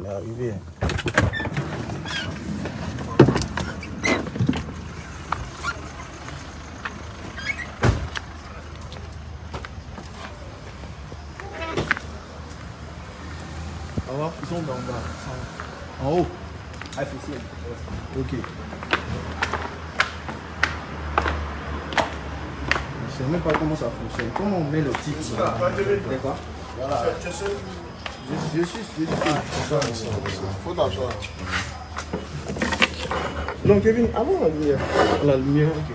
On est arrivé. Alors, ils sont en bas. En haut. Ah, officiel. Ok. Je sais même pas comment ça fonctionne. Comment on met le titre? D'accord. Voilà. Je suis. Faut d'argent. Donc Kevin, avant la lumière. La lumière, ok.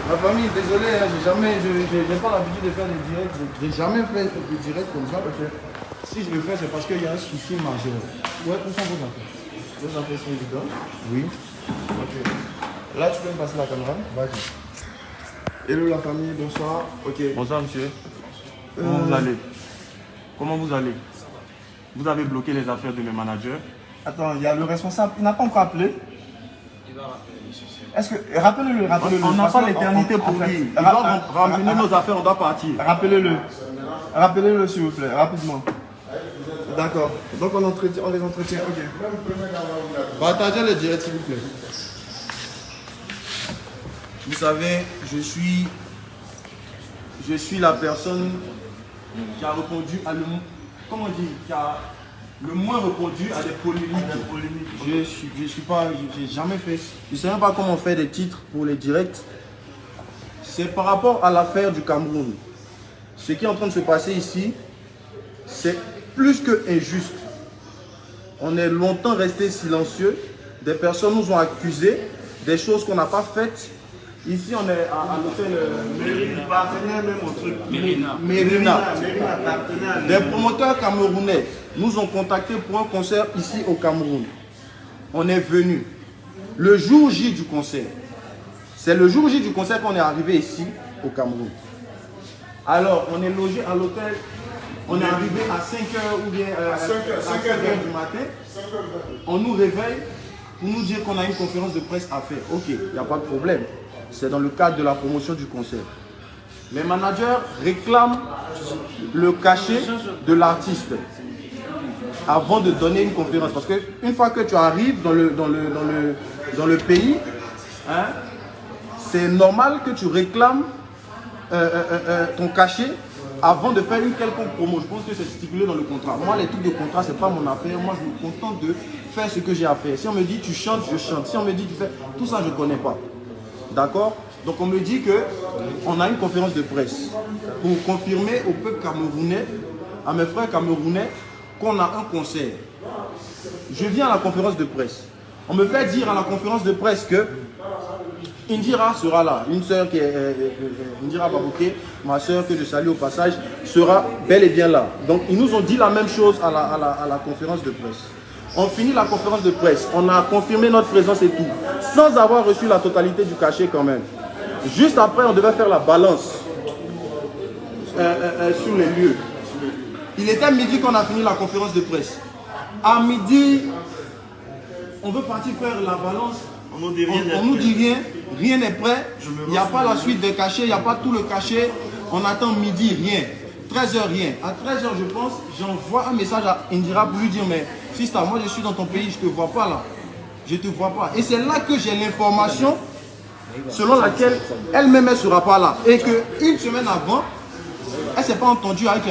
Ma famille, désolé, hein, j'ai pas l'habitude de faire des directs. J'ai jamais fait de direct comme ça parce que si je le fais, c'est parce qu'il y a un souci majeur. Ouais, où sont vos affaires? Vos affaires sont évidentes. Oui. Ok. Là, tu peux me passer la caméra? Vas-y. Hello la famille, bonsoir. Ok. Bonsoir monsieur. Comment vous allez? Comment vous allez? Vous avez bloqué les affaires de mes managers. Attends, il y a le responsable. Il n'a pas encore appelé. Il va rappeler. Est-ce que. Rappelez-le. On n'a pas l'éternité pour lui. Il doit ramener nos affaires, on doit partir. Rappelez-le. Rappelez-le s'il vous plaît, rapidement. D'accord. Donc on les entretient. Ok. Partagez le direct s'il vous plaît. Vous savez, je suis la personne qui a répondu à comment dire, qui a le moins répondu à des polémiques. J'ai jamais fait. Je ne sais même pas comment faire des titres pour les directs. C'est par rapport à l'affaire du Cameroun. Ce qui est en train de se passer ici, c'est plus que injuste. On est longtemps resté silencieux. Des personnes nous ont accusés des choses qu'on n'a pas faites. Ici, on est à l'hôtel Mérina. Des promoteurs camerounais nous ont contactés pour un concert ici au Cameroun. On est venu le jour J du concert. C'est le jour J du concert qu'on est arrivé ici au Cameroun. Alors, on est logé à l'hôtel. On est arrivé à 5h ou bien à 5h du matin. On nous réveille pour nous dire qu'on a une conférence de presse à faire. Ok, il n'y a pas de problème. C'est dans le cadre de la promotion du concert. Les managers réclament le cachet de l'artiste avant de donner une conférence. Parce qu'une fois que tu arrives dans le pays, hein, c'est normal que tu réclames ton cachet avant de faire une quelconque promo. Je pense que c'est stipulé dans le contrat. Moi, les trucs de contrat, c'est pas mon affaire. Moi, je me contente de faire ce que j'ai à faire. Si on me dit tu chantes, je chante. Si on me dit tu fais... Tout ça, je ne connais pas. D'accord? Donc, on me dit qu'on a une conférence de presse pour confirmer au peuple camerounais, à mes frères camerounais, qu'on a un concert. Je viens à la conférence de presse. On me fait dire à la conférence de presse que Indira sera là. Une sœur qui est Indira Babouké, ma sœur que je salue au passage, sera bel et bien là. Donc ils nous ont dit la même chose à la conférence de presse. On finit la conférence de presse, on a confirmé notre présence et tout, sans avoir reçu la totalité du cachet quand même. Juste après, on devait faire la balance sur les lieux. Il était midi qu'on a fini la conférence de presse. À midi, on veut partir faire la balance. On nous dit rien, rien n'est prêt. Il n'y a pas la suite des cachets, il n'y a pas tout le cachet. On attend midi, rien. 13h, rien. À 13h, je pense, j'envoie un message à Indira pour lui dire, mais Sista, moi je suis dans ton pays, je ne te vois pas là. Je ne te vois pas. Et c'est là que j'ai l'information selon laquelle elle-même ne sera pas là. Et qu'une semaine avant, elle ne s'est pas entendue avec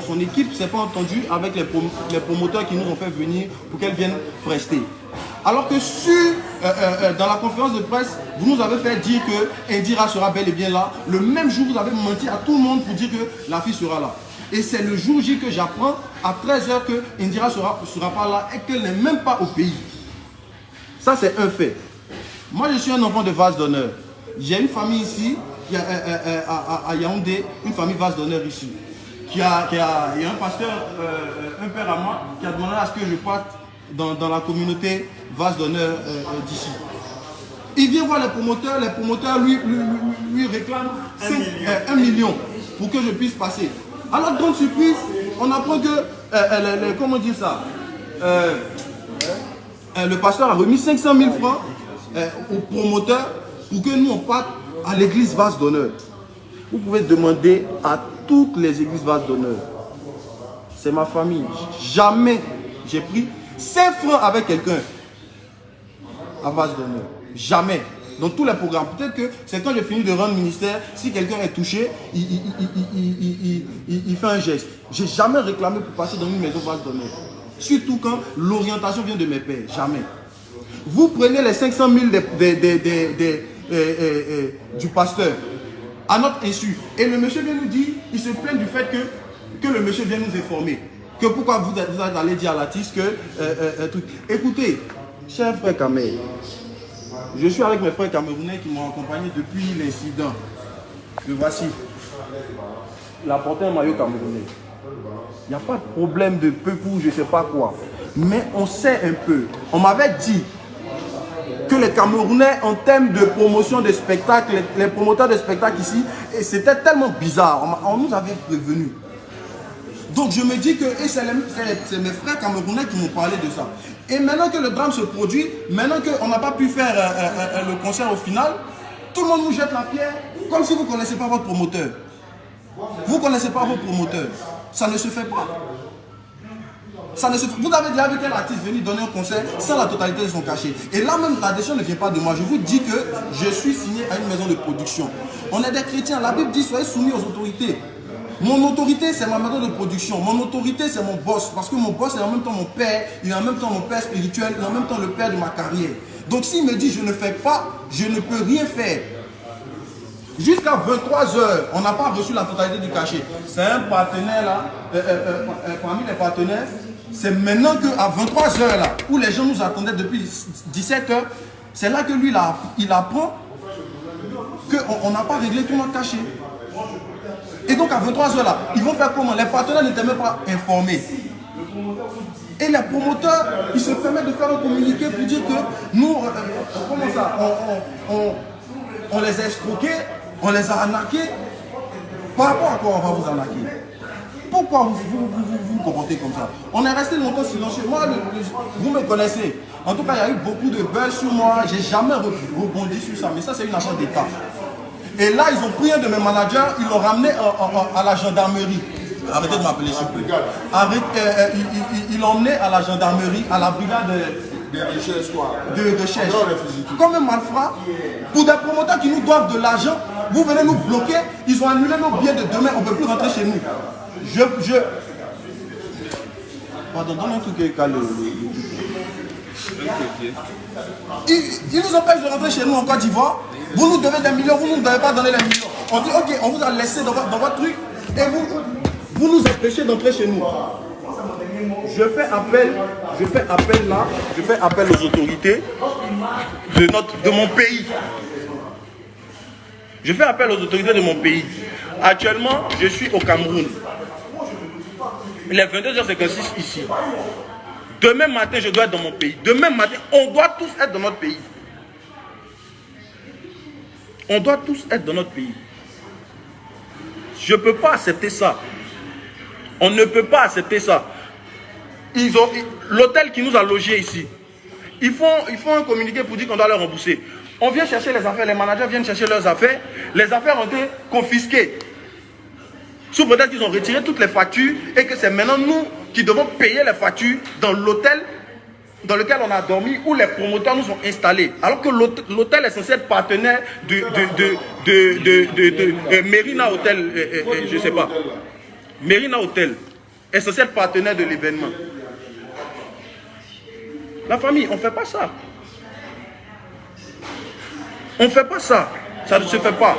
son équipe, ne s'est pas entendue avec les promoteurs qui nous ont fait venir pour qu'elle vienne prester. Alors que dans la conférence de presse, vous nous avez fait dire que Indira sera bel et bien là. Le même jour, vous avez menti à tout le monde pour dire que la fille sera là. Et c'est le jour J que j'apprends à 13h que Indira sera pas là et qu'elle n'est même pas au pays. Ça, c'est un fait. Moi, je suis un enfant de vase d'honneur. J'ai une famille ici, à Yaoundé, une famille vase d'honneur ici. Il y a un pasteur, un père à moi, qui a demandé à ce que je parte dans la communauté vase d'honneur d'ici. Il vient voir les promoteurs lui réclament 1 million pour que je puisse passer. Alors, grande surprise, on apprend que, comment dire ça, le pasteur a remis 500 000 francs aux promoteurs pour que nous on parte à l'église vase d'honneur. Vous pouvez demander à toutes les églises vase d'honneur. c'est ma famille. Jamais j'ai pris 5 francs avec quelqu'un à base d'honneur. Jamais. Dans tous les programmes. Peut-être que c'est quand j'ai fini de rendre ministère, si quelqu'un est touché, il fait un geste. J'ai jamais réclamé pour passer dans une maison base d'honneur. Surtout quand l'orientation vient de mes pères. Jamais. Vous prenez les 500 000 du pasteur à notre insu. Et le monsieur vient nous dire, il se plaint du fait que le monsieur vient nous informer. Que pourquoi vous allez dire à l'artiste que... truc. Écoutez, cher frère Kamel, je suis avec mes frères camerounais qui m'ont accompagné depuis l'incident. Le voici. Il a porté un maillot camerounais. Il n'y a pas de problème de peuple ou je ne sais pas quoi. Mais on sait un peu. On m'avait dit que les Camerounais, en termes de promotion de spectacles, les promoteurs de spectacles ici, c'était tellement bizarre. On nous avait prévenu. Donc je me dis que, et c'est mes frères camerounais qui m'ont parlé de ça. Et maintenant que le drame se produit, maintenant qu'on n'a pas pu faire le concert au final, tout le monde nous jette la pierre, comme si vous ne connaissez pas votre promoteur. Vous ne connaissez pas vos promoteurs. Ça ne se fait pas. Ça ne se fait. Vous avez déjà vu quel artiste venir donner un concert sans la totalité de son cachet. Et là même, la décision ne vient pas de moi. Je vous dis que je suis signé à une maison de production. On est des chrétiens. La Bible dit, soyez soumis aux autorités. Mon autorité, c'est ma maison de production. Mon autorité, c'est mon boss. Parce que mon boss est en même temps mon père. Il est en même temps mon père spirituel. Il est en même temps le père de ma carrière. Donc s'il me dit, je ne fais pas, je ne peux rien faire. Jusqu'à 23 h, on n'a pas reçu la totalité du cachet. C'est un partenaire là, parmi les partenaires, c'est maintenant qu'à 23 h là, où les gens nous attendaient depuis 17 h, c'est là que lui là, il apprend qu'on n'a pas réglé tout notre cachet. Et donc à 23 h là, ils vont faire comment? Les partenaires n'étaient même pas informés. Et les promoteurs, ils se permettent de faire un communiqué pour dire que nous, comment ça, on les a escroqués, on les a arnaqués. Par rapport à quoi on va vous arnaquer? Pourquoi vous vous comportez comme ça? On est resté longtemps silencieux. Moi, vous me connaissez. En tout cas, il y a eu beaucoup de buzz sur moi. J'ai jamais rebondi sur ça. Mais ça, c'est une affaire d'État. Et là, ils ont pris un de mes managers, ils l'ont ramené à la gendarmerie. Arrêtez de m'appeler, s'il vous plaît. Ils l'ont emmené à la gendarmerie, à la brigade de recherche. Comme un malfrat, pour des promoteurs qui nous doivent de l'argent, vous venez nous bloquer, ils ont annulé nos billets de demain, on ne peut plus rentrer chez nous. Pardon, donne un truc Ils nous empêchent de rentrer chez nous en Côte d'Ivoire. Vous nous devez des millions, vous ne nous devez pas donner les millions. On dit ok, on vous a laissé dans votre truc et vous nous empêchez d'entrer chez nous. Je fais appel aux autorités de mon pays. Je fais appel aux autorités de mon pays. Actuellement, je suis au Cameroun. Il est 22h56 ici. Demain matin, je dois être dans mon pays. Demain matin, on doit tous être dans notre pays. On doit tous être dans notre pays. Je ne peux pas accepter ça. On ne peut pas accepter ça. L'hôtel qui nous a logés ici, ils font un communiqué pour dire qu'on doit leur rembourser. On vient chercher les affaires, les managers viennent chercher leurs affaires. Les affaires ont été confisquées. Sous prétexte qu'ils ont retiré toutes les factures et que c'est maintenant nous qui devons payer les factures dans l'hôtel dans lequel on a dormi, où les promoteurs nous ont installés. Alors que l'hôtel est censé être partenaire de Merina Hotel, je ne sais pas. Merina Hotel est censé être partenaire de l'événement. La famille, on ne fait pas ça. On ne fait pas ça. Ça ne se fait pas.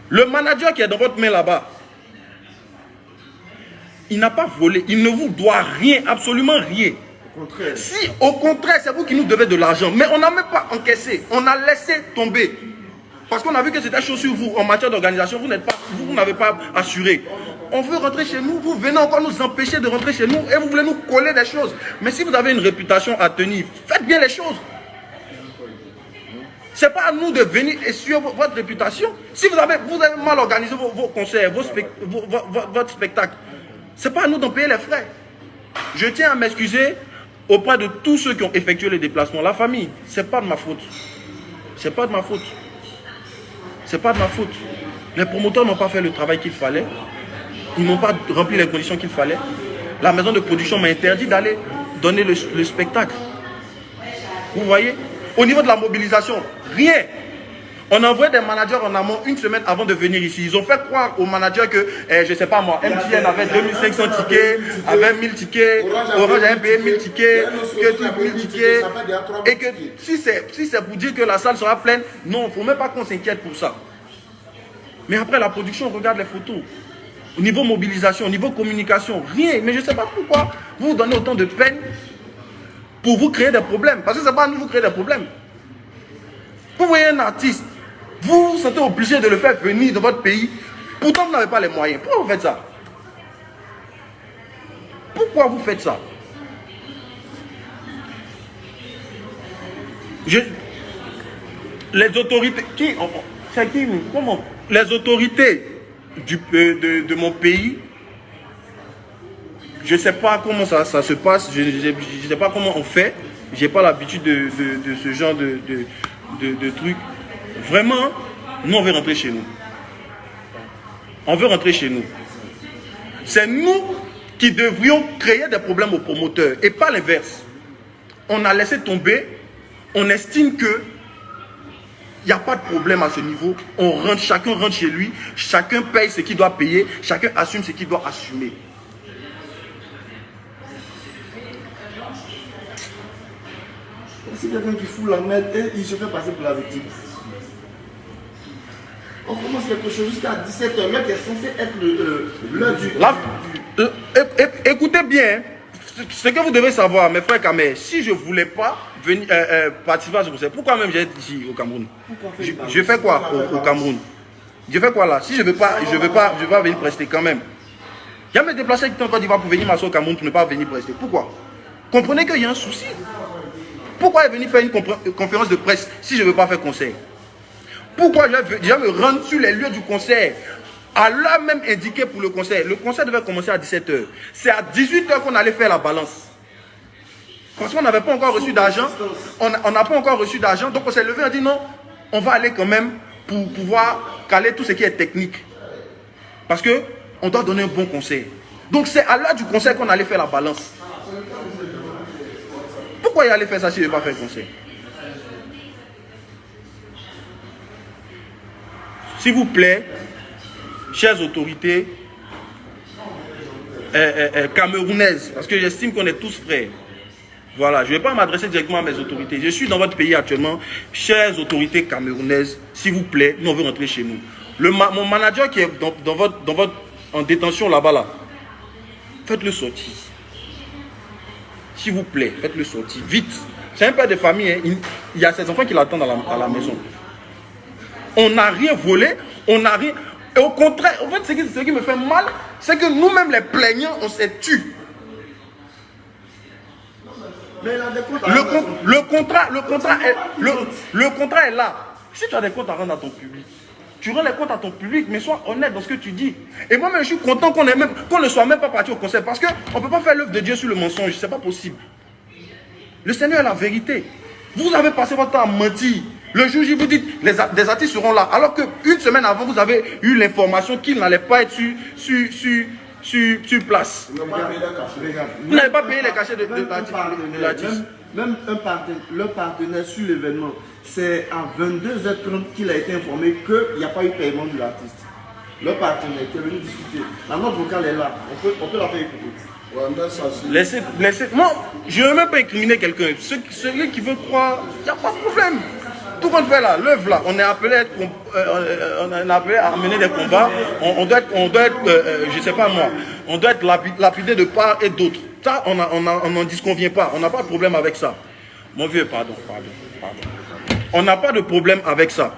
Le manager qui est dans votre main là-bas, il n'a pas volé. Il ne vous doit rien, absolument rien. Au contraire. Si, au contraire, c'est vous qui nous devez de l'argent. Mais on n'a même pas encaissé. On a laissé tomber. Parce qu'on a vu que c'était chaud sur vous en matière d'organisation. Vous n'avez pas assuré. On veut rentrer chez nous. Vous venez encore nous empêcher de rentrer chez nous. Et vous voulez nous coller des choses. Mais si vous avez une réputation à tenir, faites bien les choses. Ce n'est pas à nous de venir essuyer votre réputation. Si vous avez mal organisé vos concerts, votre spectacle, ce n'est pas à nous d'en payer les frais. Je tiens à m'excuser auprès de tous ceux qui ont effectué les déplacements. La famille, ce n'est pas de ma faute. Ce n'est pas de ma faute. Ce n'est pas de ma faute. Les promoteurs n'ont pas fait le travail qu'il fallait. Ils n'ont pas rempli les conditions qu'il fallait. La maison de production m'a interdit d'aller donner le spectacle. Vous voyez? Au niveau de la mobilisation, rien. On a envoyé des managers en amont une semaine avant de venir ici. Ils ont fait croire aux managers que, je ne sais pas moi, MTN avait 2500 tickets, avait 1000 tickets, Orange avait payé 1000 tickets, que 1000 tickets. Et que si c'est pour dire que la salle sera pleine, non, il ne faut même pas qu'on s'inquiète pour ça. Mais après la production, on regarde les photos. Au niveau mobilisation, au niveau communication, rien. Mais je ne sais pas pourquoi vous donnez autant de peine pour vous créer des problèmes. Parce que ce n'est pas à nous vous créer des problèmes. Vous voyez un artiste, vous vous sentez obligé de le faire venir dans votre pays. Pourtant, vous n'avez pas les moyens. Pourquoi vous faites ça? Pourquoi vous faites ça? Les autorités... Comment? Les autorités de mon pays, je ne sais pas comment ça se passe, je ne sais pas comment on fait. Je n'ai pas l'habitude de ce genre de trucs. Vraiment, nous on veut rentrer chez nous. On veut rentrer chez nous. C'est nous qui devrions créer des problèmes aux promoteurs et pas l'inverse. On a laissé tomber, on estime que il n'y a pas de problème à ce niveau. On rentre, chacun rentre chez lui, chacun paye ce qu'il doit payer, chacun assume ce qu'il doit assumer. C'est quelqu'un qui fout la merde et il se fait passer pour la victime. On commence quelque chose jusqu'à 17h, mais qui est censé être l'heure du... Écoutez bien, ce que vous devez savoir, mes frères Kamé, si je ne voulais pas venir participer à ce concert, pourquoi même j'ai ici au Cameroun? Je fais quoi au Cameroun? Je fais quoi là? Si je ne veux pas venir prester quand même. Il y a mes déplacés qui sont en Côte d'Ivoire pour venir m'asseoir au Cameroun pour ne pas venir prester. Pourquoi? Comprenez qu'il y a un souci. Pourquoi est venu faire une conférence de presse si je ne veux pas faire concert? Pourquoi je vais me rendre sur les lieux du concert à l'heure même indiquée pour le concert? Le concert devait commencer à 17h. C'est à 18h qu'on allait faire la balance. Parce qu'on n'avait pas encore reçu d'argent. On n'a pas encore reçu d'argent. Donc on s'est levé et on a dit non, on va aller quand même pour pouvoir caler tout ce qui est technique. Parce qu'on doit donner un bon concert. Donc c'est à l'heure du concert qu'on allait faire la balance. Pourquoi il allait faire ça si je ne vais pas faire le concert? S'il vous plaît, chères autorités camerounaises, parce que j'estime qu'on est tous frères. Voilà, je ne vais pas m'adresser directement à mes autorités. Je suis dans votre pays actuellement. Chères autorités camerounaises, s'il vous plaît, nous on veut rentrer chez nous. Mon manager qui est en détention là-bas, faites-le sortir. S'il vous plaît, faites-le sortir. Vite. C'est un père de famille. Hein. Il y a ses enfants qui l'attendent à la maison. On n'a rien volé. On n'a rien... Et au contraire, en fait, ce qui me fait mal, c'est que nous-mêmes, les plaignants, on s'est tués. Le contrat est là. Si tu as des comptes à rendre à ton public, tu rends les comptes à ton public, mais sois honnête dans ce que tu dis. Et moi-même, je suis content qu'on ne soit même pas parti au concert. Parce qu'on ne peut pas faire l'œuvre de Dieu sur le mensonge. Ce n'est pas possible. Le Seigneur est la vérité. Vous avez passé votre temps à mentir. Le jour où vous dites, des artistes seront là. Alors qu'une semaine avant, vous avez eu l'information qu'ils n'allaient pas être sur place. Vous n'avez pas payé les cachets de l'artiste. Même le partenaire sur l'événement, c'est à 22h30 qu'il a été informé qu'il n'y a pas eu paiement de l'artiste. Le partenaire qui est venu discuter. La note vocale est là. On peut la faire écouter. Moi, je ne veux même pas incriminer quelqu'un. Celui qui veut croire, il n'y a pas de problème. Tout qu'on fait là, l'œuvre là, on est appelé à mener des combats. On doit être je ne sais pas moi, on doit être lapidé de part et d'autre. Ça, on n'en disconvient pas. On n'a pas de problème avec ça. Mon vieux, pardon. On n'a pas de problème avec ça.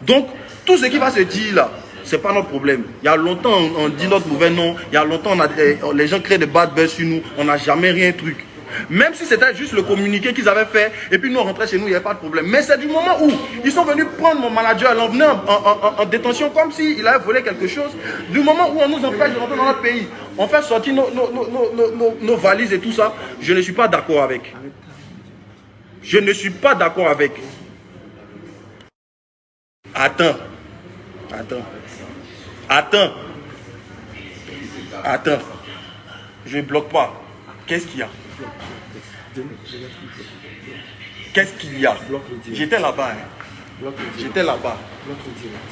Donc, tout ce qui va se dire là, ce n'est pas notre problème. Il y a longtemps, on dit notre mauvais nom. Il y a longtemps, les gens créent des bad buzz sur nous. On n'a jamais rien truc. Même si c'était juste le communiqué qu'ils avaient fait, et puis nous on rentrait chez nous, il n'y avait pas de problème. Mais c'est du moment où ils sont venus prendre mon manager, l'emmener en détention comme s'il avait volé quelque chose. Du moment où on nous empêche de rentrer dans notre pays, on fait sortir nos valises et tout ça, je ne suis pas d'accord avec. Je ne suis pas d'accord avec. Attends. Attends. Je ne bloque pas. Qu'est-ce qu'il y a? Qu'est-ce qu'il y a? J'étais là-bas. Hein. J'étais là-bas.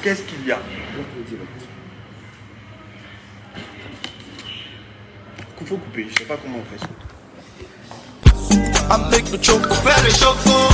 Qu'est-ce qu'il y a? Il faut couper. Je ne sais pas comment on fait ça. I make the choke, very choke.